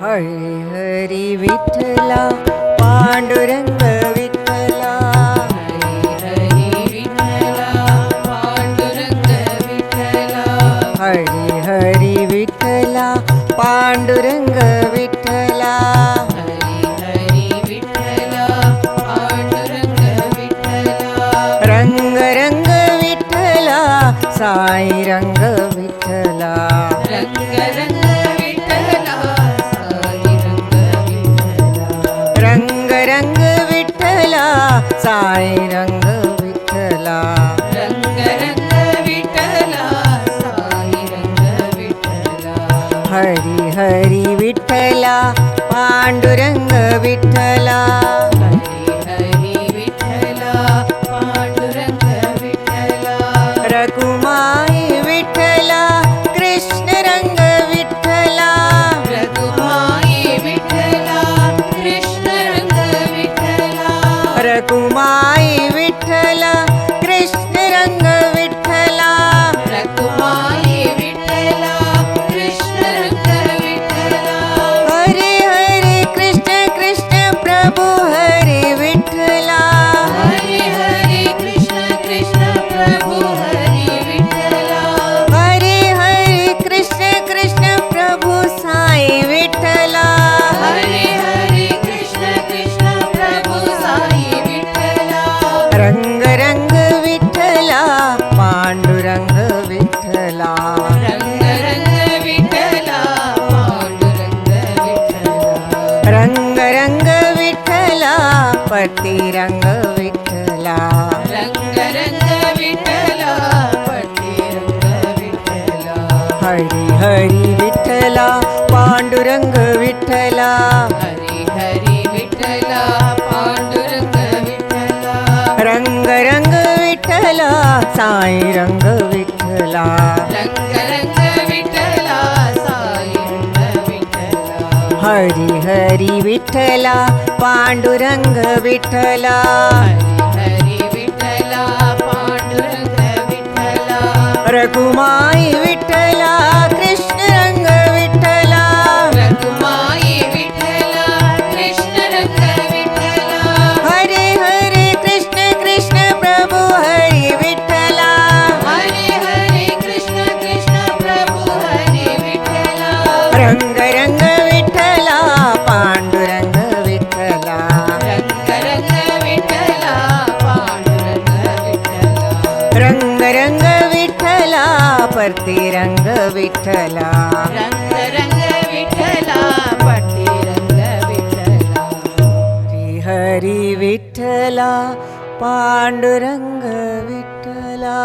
हरी हरी विठ्ठला पांडुरंग विठ्ठला, हरी विठ्ठला पांडुरंग विठ्ठला, हरी हरी विठ्ठला पांडुरंग विठ्ठला, हरी विठ्ठला पांडुरंग विठ्ठला, रंग रंग विठ्ठला साई रंग विठ्ठला, रंग रंग विठ्ठला साई रंग विठ्ठला, रंग रंग विठ्ठला साई रंग विठ्ठला, रंग रंग विठ्ठला साई रंग विठ्ठला, हरी हरी विठ्ठला पांडुरंग विठ्ठला, हरी हरी विठ्ठला पांडुरंग विठ्ठला, रघुमाई विठ्ठला कृष्ण रंग विठ्ठला, रघुमाई विठ्ठला कृष्ण रंग विठ्ठला, रघुमाई विठ्ठला कृष्ण रंग विठ्ठला, रघुमाई विठ्ठला कृष्ण रंग विठ्ठला, हरे हरे कृष्ण कृष्ण प्रभु हरे विठ्ठला, हरे हरे कृष्ण कृष्ण प्रभु हरे विठ्ठला, हरे हरे कृष्ण कृष्ण प्रभु साई विठ्ठला, हरे हरे कृष्ण कृष्ण प्रभु साई विठ्ठला, रंग रंग विठ्ठला पांडुरंग विठ्ठला, रंग रंग विठ्ठला पांडुरंग विठ्ठला, रंग रंग विठ्ठला पती रंग विठ्ठला, रंग रंग विठ्ठला पटी रंग विठ्ठला, हरी हरी विठ्ठला पांडुरंग विठ्ठला, हरी हरी विठ्ठला पांडुरंग विठ्ठला, रंग रंग विठ्ठला साई रंग विठ्ठला, रंग रंग विठ्ठला साई रंग विठ्ठला, हरी हरी विठ्ठला पांडुरंग विठ्ठला, हरी हरी विठ्ठला पांडुरंग विठ्ठला, रघुमाई विठ्ठला कृष्ण रंग विठ्ठला, रघुमाई विठ्ठला कृष्ण रंग विठ्ठला, हरे हरे कृष्ण कृष्ण प्रभु हरी विठ्ठला, हरे हरे कृष्ण कृष्ण प्रभु हरे विठ्ठला, रंग रंग विठ्ठला पांडुरंग विठ्ठला, रंग रंग विठ्ठला पांडुरंग विठ्ठला, रंग रंग विठ्ठला परती रंग विठ्ठला, रंग रंग विठ्ठला पटी रंग विठ्ठला, हरी हरी विठ्ठला पांडुरंग विठ्ठला.